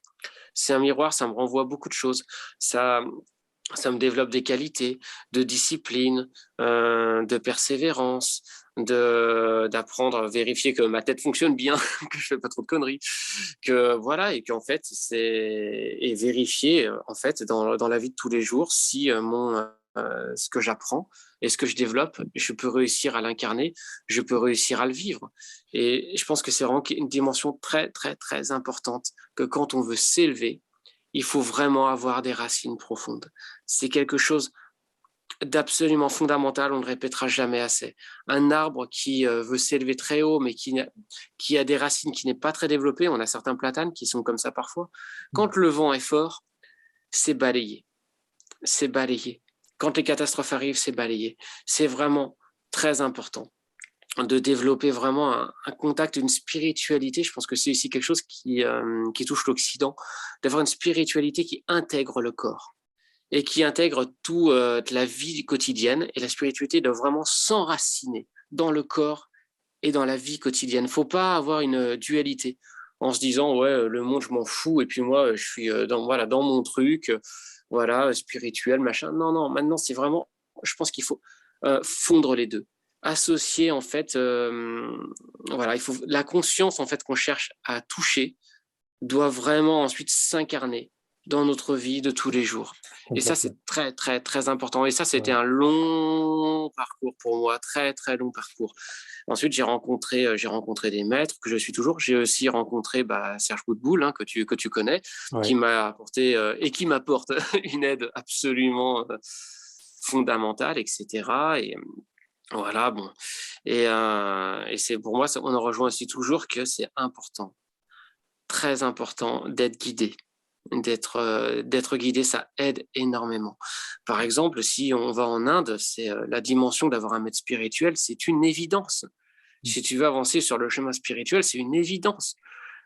C'est un miroir, ça me renvoie beaucoup de choses. Ça, ça me développe des qualités de discipline, de persévérance, d'apprendre à vérifier que ma tête fonctionne bien, que je fais pas trop de conneries, que voilà, et qu'en fait c'est et vérifier en fait dans la vie de tous les jours si ce que j'apprends et ce que je développe, je peux réussir à l'incarner, je peux réussir à le vivre. Et je pense que c'est vraiment une dimension très très très importante que quand on veut s'élever, il faut vraiment avoir des racines profondes. C'est quelque chose d'absolument fondamental, on ne répétera jamais assez. Un arbre qui veut s'élever très haut, mais qui a des racines qui n'est pas très développées, on a certains platanes qui sont comme ça parfois, quand le vent est fort, c'est balayé. C'est balayé. Quand les catastrophes arrivent, c'est balayé. C'est vraiment très important de développer vraiment un contact, une spiritualité. Je pense que c'est aussi quelque chose qui touche l'Occident, d'avoir une spiritualité qui intègre le corps et qui intègre toute la vie quotidienne. Et la spiritualité doit vraiment s'enraciner dans le corps et dans la vie quotidienne. Il ne faut pas avoir une dualité en se disant, ouais, le monde, je m'en fous, et puis moi, je suis voilà, dans mon truc, voilà, spirituel, machin. Non, non, maintenant, c'est vraiment, je pense qu'il faut fondre les deux. Associer, en fait, voilà, il faut la conscience, en fait, qu'on cherche à toucher doit vraiment ensuite s'incarner dans notre vie de tous les jours. Et ça, c'est Complètement. très, très, très important. Et ça, c'était Ouais. un long parcours pour moi, très, très long parcours. Ensuite, j'ai rencontré des maîtres que je suis toujours. J'ai aussi rencontré Serge Boutboul, hein, que tu connais, qui Ouais. m'a apporté et qui m'apporte une aide absolument fondamentale, etc. Et voilà, bon. Et c'est pour moi, on en rejoint aussi toujours que c'est important, très important d'être guidé. D'être guidé, ça aide énormément. Par exemple, si on va en Inde, c'est la dimension d'avoir un maître spirituel, c'est une évidence. Si tu veux avancer sur le chemin spirituel, c'est une évidence.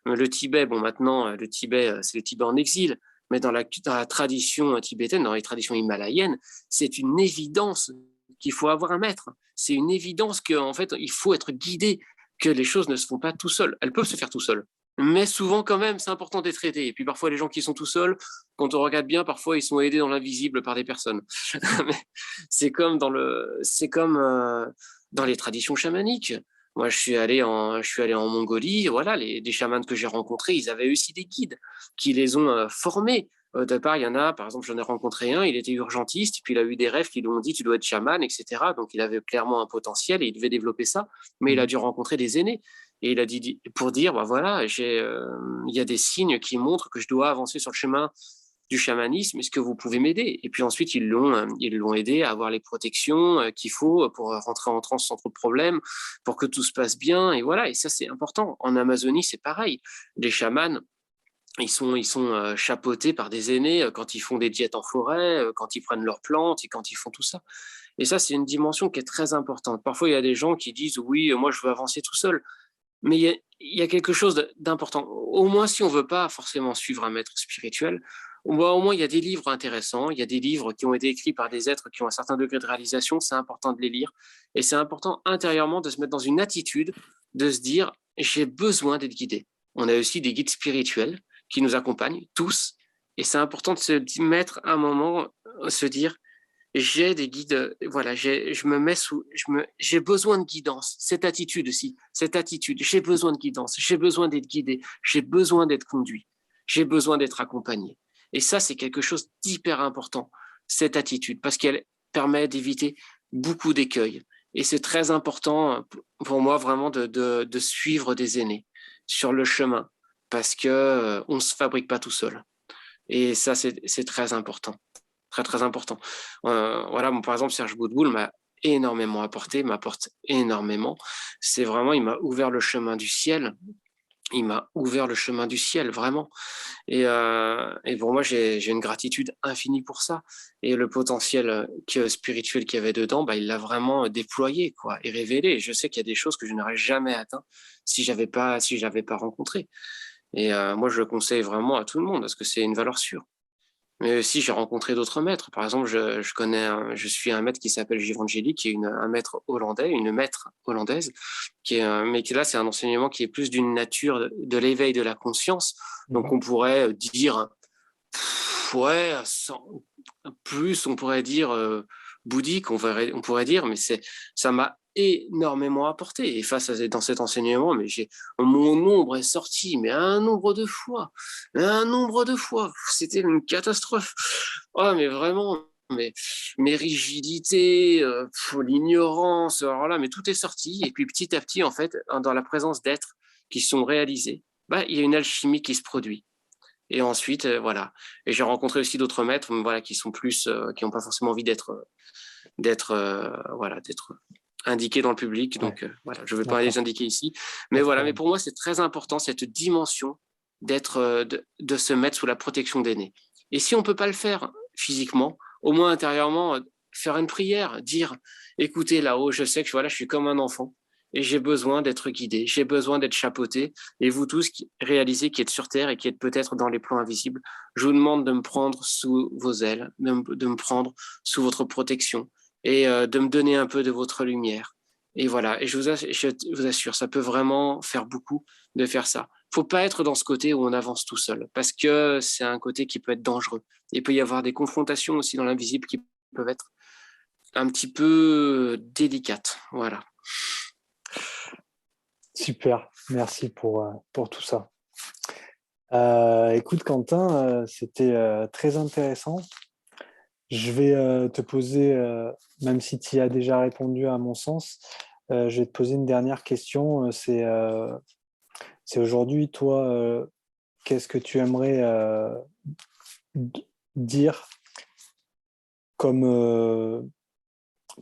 Le Tibet, bon, maintenant, le Tibet, c'est le Tibet en exil, mais dans la tradition tibétaine, dans les traditions himalayennes, c'est une évidence qu'il faut avoir un maître. C'est une évidence qu'en fait, il faut être guidé, que les choses ne se font pas tout seules. Elles peuvent se faire tout seules. Mais souvent, quand même, c'est important d'être aidé. Et puis parfois, les gens qui sont tout seuls, quand on regarde bien, parfois, ils sont aidés dans l'invisible par des personnes. C'est comme dans les traditions chamaniques. Moi, je suis allé en Mongolie. Voilà, des chamans que j'ai rencontrés, ils avaient aussi des guides qui les ont formés. De part, il y en a, par exemple, j'en ai rencontré un, il était urgentiste, puis il a eu des rêves qui lui ont dit tu dois être chaman, etc. Donc, il avait clairement un potentiel et il devait développer ça, mais il a Mhm. dû rencontrer des aînés. Et il a dit, pour dire, voilà, il y a des signes qui montrent que je dois avancer sur le chemin du chamanisme, est-ce que vous pouvez m'aider? Et puis ensuite, ils l'ont aidé à avoir les protections qu'il faut pour rentrer en transe sans trop de problèmes, pour que tout se passe bien. Et voilà, et ça, c'est important. En Amazonie, c'est pareil. Les chamans, ils sont chapeautés par des aînés quand ils font des diètes en forêt, quand ils prennent leurs plantes et quand ils font tout ça. Et ça, c'est une dimension qui est très importante. Parfois, il y a des gens qui disent, oui, moi, je veux avancer tout seul. Mais il y a quelque chose d'important. Au moins, si on ne veut pas forcément suivre un maître spirituel, au moins, il y a des livres intéressants, il y a des livres qui ont été écrits par des êtres qui ont un certain degré de réalisation, c'est important de les lire. Et c'est important intérieurement de se mettre dans une attitude de se dire, j'ai besoin d'être guidé. On a aussi des guides spirituels qui nous accompagnent, tous. Et c'est important de se mettre un moment, se dire, j'ai des guides, voilà, j'ai besoin de guidance, cette attitude aussi, j'ai besoin de guidance, j'ai besoin d'être guidé, j'ai besoin d'être conduit, j'ai besoin d'être accompagné. Et ça, c'est quelque chose d'hyper important, cette attitude, parce qu'elle permet d'éviter beaucoup d'écueils. Et c'est très important pour moi vraiment de suivre des aînés sur le chemin, parce que on se fabrique pas tout seul. Et ça, c'est très important, très très important. Voilà, bon, par exemple, Serge Boudboul m'a énormément apporté, m'apporte énormément. C'est vraiment, il m'a ouvert le chemin du ciel. Il m'a ouvert le chemin du ciel, vraiment. Et pour moi, j'ai une gratitude infinie pour ça. Et le potentiel spirituel qu'il y avait dedans, bah, il l'a vraiment déployé, quoi, et révélé. Et je sais qu'il y a des choses que je n'aurais jamais atteint si je l'avais pas rencontré. Et moi, je le conseille vraiment à tout le monde parce que c'est une valeur sûre. Mais aussi, j'ai rencontré d'autres maîtres. Par exemple, je suis un maître qui s'appelle Giovangelli, qui est un maître hollandais, une maître hollandaise, mais qui là, c'est un enseignement qui est plus d'une nature de l'éveil de la conscience. Donc, on pourrait dire, ouais, plus, on pourrait dire bouddhique, on pourrait dire, mais ça m'a énormément apporté. Et dans cet enseignement, mais mon nombre est sorti, mais un nombre de fois, c'était une catastrophe. Oh, mais vraiment, mes rigidités, l'ignorance, alors là, mais tout est sorti. Et puis petit à petit, en fait, dans la présence d'êtres qui sont réalisés, bah, il y a une alchimie qui se produit. Et ensuite, voilà. Et j'ai rencontré aussi d'autres maîtres, voilà, qui sont plus, qui n'ont pas forcément envie voilà, d'être indiqués dans le public. Donc, voilà, je ne vais pas les indiquer ici. Mais voilà, mais pour moi, c'est très important cette dimension de se mettre sous la protection d'aînés. Et si on ne peut pas le faire physiquement, au moins intérieurement, faire une prière, dire, écoutez, là-haut, je sais que voilà, je suis comme un enfant et j'ai besoin d'être guidé, j'ai besoin d'être chapeauté. Et vous tous réalisez qui êtes sur Terre et qui êtes peut-être dans les plans invisibles, je vous demande de me prendre sous vos ailes, de me prendre sous votre protection et de me donner un peu de votre lumière. Et voilà, et je vous assure, ça peut vraiment faire beaucoup de faire ça. Faut pas être dans ce côté où on avance tout seul, parce que c'est un côté qui peut être dangereux. Il peut y avoir des confrontations aussi dans l'invisible qui peuvent être un petit peu délicates. Voilà. Super, merci pour tout ça. Écoute Quentin, c'était très intéressant. Je vais te poser, même si tu y as déjà répondu à mon sens, je vais te poser une dernière question. C'est aujourd'hui, toi, qu'est-ce que tu aimerais dire comme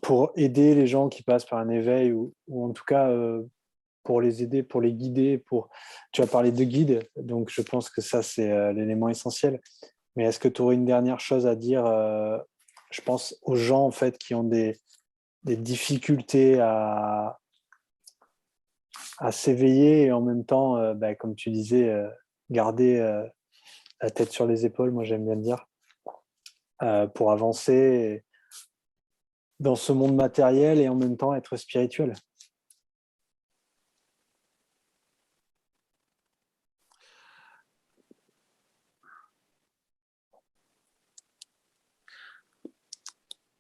pour aider les gens qui passent par un éveil ou en tout cas pour les aider, pour les guider, tu as parlé de guide, donc je pense que ça c'est l'élément essentiel. Mais est-ce que tu aurais une dernière chose à dire, je pense aux gens en fait qui ont des difficultés à s'éveiller et en même temps, comme tu disais, garder la tête sur les épaules, moi j'aime bien le dire, pour avancer dans ce monde matériel et en même temps être spirituel.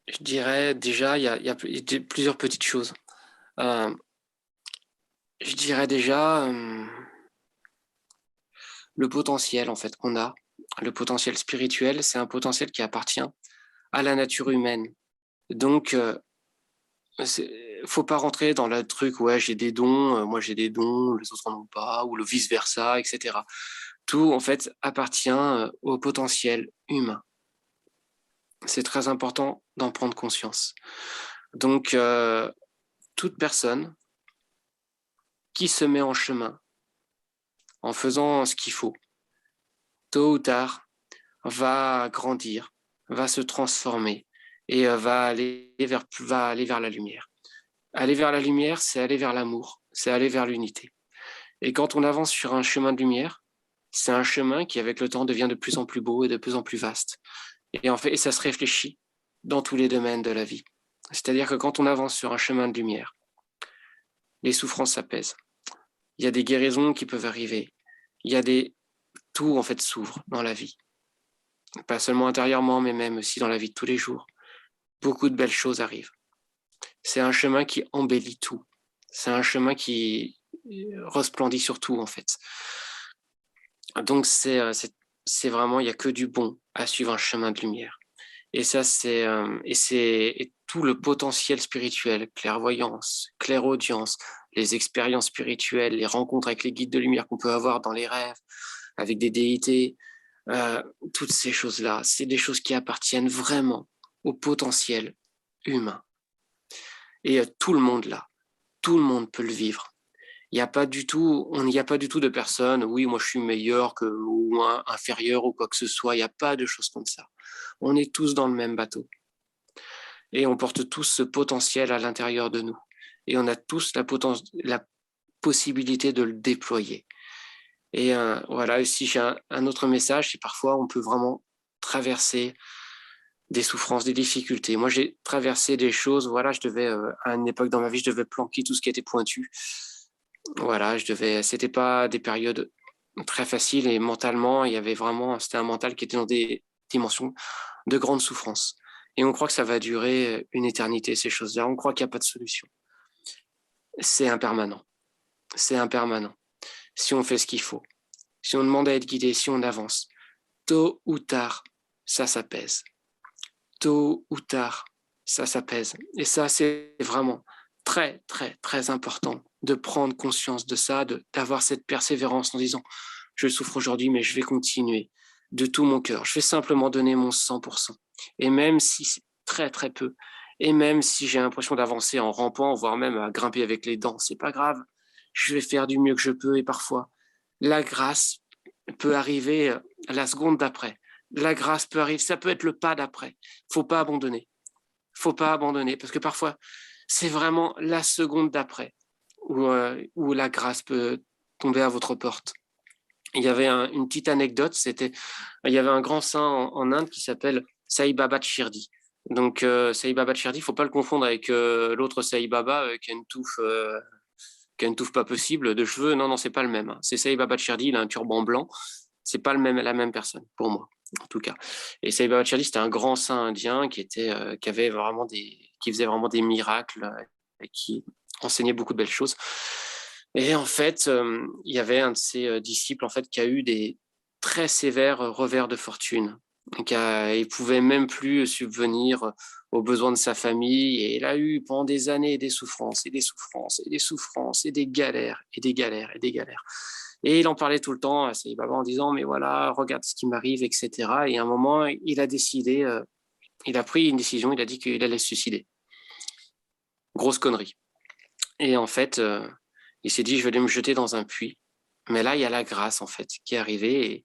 Je dirais déjà, il y a plusieurs petites choses. Je dirais déjà le potentiel en fait qu'on a, le potentiel spirituel, c'est un potentiel qui appartient à la nature humaine. Donc, faut pas rentrer dans le truc, ouais, j'ai des dons, moi j'ai des dons, les autres n'en ont pas, ou le vice-versa, etc. Tout, en fait, appartient au potentiel humain. C'est très important d'en prendre conscience. Donc, toute personne qui se met en chemin en faisant ce qu'il faut, tôt ou tard, va grandir, va se transformer et va aller vers la lumière. Aller vers la lumière, c'est aller vers l'amour, c'est aller vers l'unité. Et quand on avance sur un chemin de lumière, c'est un chemin qui, avec le temps, devient de plus en plus beau et de plus en plus vaste. Et en fait, ça se réfléchit dans tous les domaines de la vie. C'est-à-dire que quand on avance sur un chemin de lumière, les souffrances s'apaisent. Il y a des guérisons qui peuvent arriver. Tout en fait s'ouvre dans la vie. Pas seulement intérieurement, mais même aussi dans la vie de tous les jours. beaucoup de belles choses arrivent. C'est un chemin qui embellit tout. C'est un chemin qui resplendit sur tout, en fait. Donc, c'est vraiment, il n'y a que du bon à suivre un chemin de lumière. Et ça, et tout le potentiel spirituel, clairvoyance, clairaudience, les expériences spirituelles, les rencontres avec les guides de lumière qu'on peut avoir dans les rêves, avec des déités, toutes ces choses-là, c'est des choses qui appartiennent vraiment au potentiel humain. Et tout le monde là, tout le monde peut le vivre. Il n'y a pas du tout de personnes, oui, moi je suis meilleur que, ou inférieur ou quoi que ce soit. Il n'y a pas de choses comme ça. On est tous dans le même bateau. Et on porte tous ce potentiel à l'intérieur de nous. Et on a tous la possibilité de le déployer. Et voilà, si j'ai un autre message, c'est parfois on peut vraiment traverser des souffrances, des difficultés. Moi, j'ai traversé des choses, voilà, à une époque dans ma vie, je devais planquer tout ce qui était pointu. Voilà, c'était pas des périodes très faciles et mentalement, c'était un mental qui était dans des dimensions de grande souffrance. Et on croit que ça va durer une éternité, ces choses-là. On croit qu'il n'y a pas de solution. C'est impermanent. C'est impermanent. Si on fait ce qu'il faut, si on demande à être guidé, si on avance, tôt ou tard, ça s'apaise. Tôt ou tard, ça s'apaise. Et ça, c'est vraiment très, très, très important de prendre conscience de ça, d'avoir cette persévérance en disant, je souffre aujourd'hui, mais je vais continuer de tout mon cœur. Je vais simplement donner mon 100%. Et même si c'est très, très peu, et même si j'ai l'impression d'avancer en rampant, voire même à grimper avec les dents, c'est pas grave. Je vais faire du mieux que je peux et parfois, la grâce peut arriver la seconde d'après. La grâce peut arriver, ça peut être le pas d'après. Faut pas abandonner. Faut pas abandonner parce que parfois, c'est vraiment la seconde d'après où la grâce peut tomber à votre porte. Il y avait une petite anecdote, il y avait un grand saint en Inde qui s'appelle Sai Baba de Shirdi. Donc, Sai Baba de Shirdi, il ne faut pas le confondre avec l'autre Sai Baba qui a une touffe pas possible de cheveux. Non, c'est pas le même. C'est Sai Baba de Shirdi, il a un turban blanc. C'est pas la même personne, pour moi, en tout cas. Et Sai Baba de Shirdi, c'était un grand saint indien qui faisait vraiment des miracles et qui enseignait beaucoup de belles choses. Et en fait, il y avait un de ses disciples en fait, qui a eu des très sévères revers de fortune. Il pouvait même plus subvenir aux besoins de sa famille. Et il a eu pendant des années des souffrances, et des souffrances, et des souffrances, et des galères, et des galères, et des galères. Et il en parlait tout le temps à ses babas en disant, mais voilà, regarde ce qui m'arrive, etc. Et à un moment, il a pris une décision, il a dit qu'il allait se suicider. Grosse connerie. Et en fait, il s'est dit, je vais aller me jeter dans un puits. Mais là, il y a la grâce, en fait, qui est arrivée. Et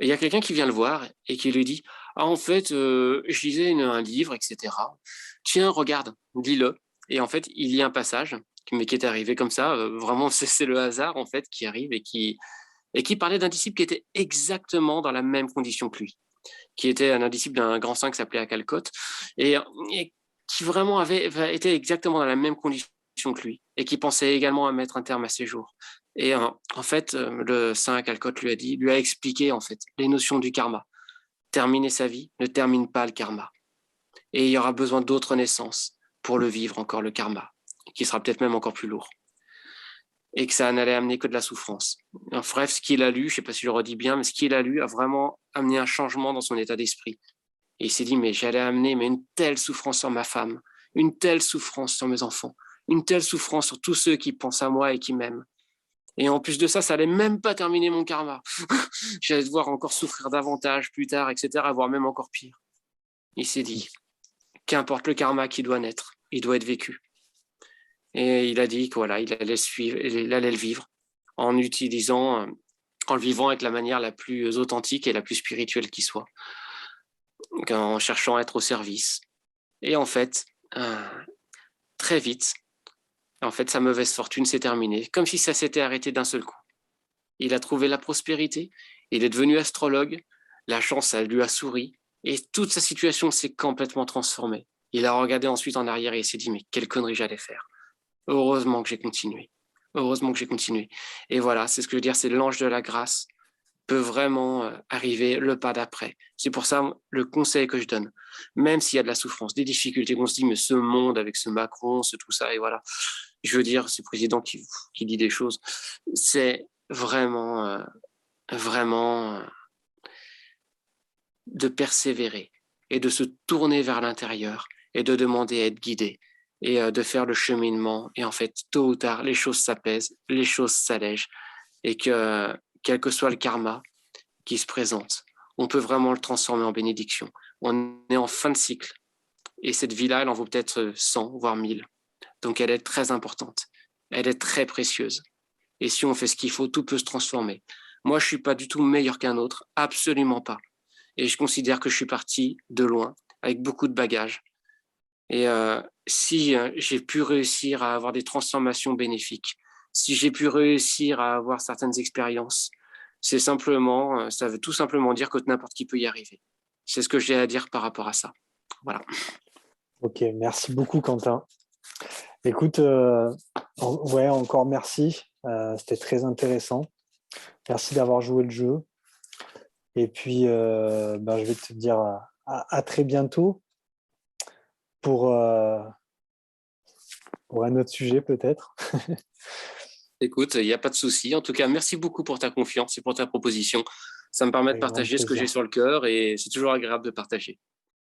il y a quelqu'un qui vient le voir et qui lui dit, ah, en fait, je lisais un livre, etc. Tiens, regarde, lis-le. Et en fait, il lit un passage, mais qui est arrivé comme ça. Vraiment, c'est le hasard, en fait, qui arrive et qui parlait d'un disciple qui était exactement dans la même condition que lui, qui était un disciple d'un grand saint qui s'appelait Akalkot, et qui vraiment était exactement dans la même condition que lui, et qui pensait également à mettre un terme à ses jours. Et en fait, le saint Akalkot lui a expliqué en fait les notions du karma. Terminer sa vie ne termine pas le karma. Et il y aura besoin d'autres naissances pour le vivre encore, le karma, qui sera peut-être même encore plus lourd. Et que ça n'allait amener que de la souffrance. Bref, ce qu'il a lu, je ne sais pas si je le redis bien, mais ce qu'il a lu a vraiment amené un changement dans son état d'esprit. Et il s'est dit, mais j'allais amener une telle souffrance sur ma femme, une telle souffrance sur mes enfants, une telle souffrance sur tous ceux qui pensent à moi et qui m'aiment. Et en plus de ça, ça allait même pas terminer mon karma. J'allais devoir encore souffrir davantage plus tard, etc., voire même encore pire. Il s'est dit, qu'importe le karma qui doit naître, il doit être vécu. Et il a dit qu'il allait le vivre en le vivant avec la manière la plus authentique et la plus spirituelle qui soit, en cherchant à être au service. Et en fait, très vite, sa mauvaise fortune s'est terminée, comme si ça s'était arrêté d'un seul coup. Il a trouvé la prospérité, il est devenu astrologue, la chance, ça lui a souri, et toute sa situation s'est complètement transformée. Il a regardé ensuite en arrière et il s'est dit, mais quelle connerie j'allais faire. Heureusement que j'ai continué. Heureusement que j'ai continué. Et voilà, c'est ce que je veux dire, c'est l'ange de la grâce peut vraiment arriver le pas d'après. C'est pour ça le conseil que je donne, même s'il y a de la souffrance, des difficultés, qu'on se dit, mais ce monde avec ce Macron, ce tout ça, et voilà. Je veux dire, ce président qui dit des choses, c'est vraiment de persévérer et de se tourner vers l'intérieur et de demander à être guidé et de faire le cheminement. Et en fait, tôt ou tard, les choses s'apaisent, les choses s'allègent et que quel que soit le karma qui se présente, on peut vraiment le transformer en bénédiction. On est en fin de cycle et cette vie-là, elle en vaut peut-être 100, voire 1000. Donc elle est très importante, elle est très précieuse. Et si on fait ce qu'il faut, tout peut se transformer. Moi, je ne suis pas du tout meilleur qu'un autre, absolument pas. Et je considère que je suis parti de loin, avec beaucoup de bagages. Et si j'ai pu réussir à avoir des transformations bénéfiques, si j'ai pu réussir à avoir certaines expériences, c'est simplement, ça veut tout simplement dire que n'importe qui peut y arriver. C'est ce que j'ai à dire par rapport à ça. Voilà. Ok, merci beaucoup Quentin. Écoute, ouais, encore merci. C'était très intéressant. Merci d'avoir joué le jeu. Et puis, je vais te dire à très bientôt pour un autre sujet peut-être. Écoute, il n'y a pas de souci. En tout cas, merci beaucoup pour ta confiance et pour ta proposition. Ça me permet de Avec grand partager ce que j'ai plaisir. sur le cœur et c'est toujours agréable de partager.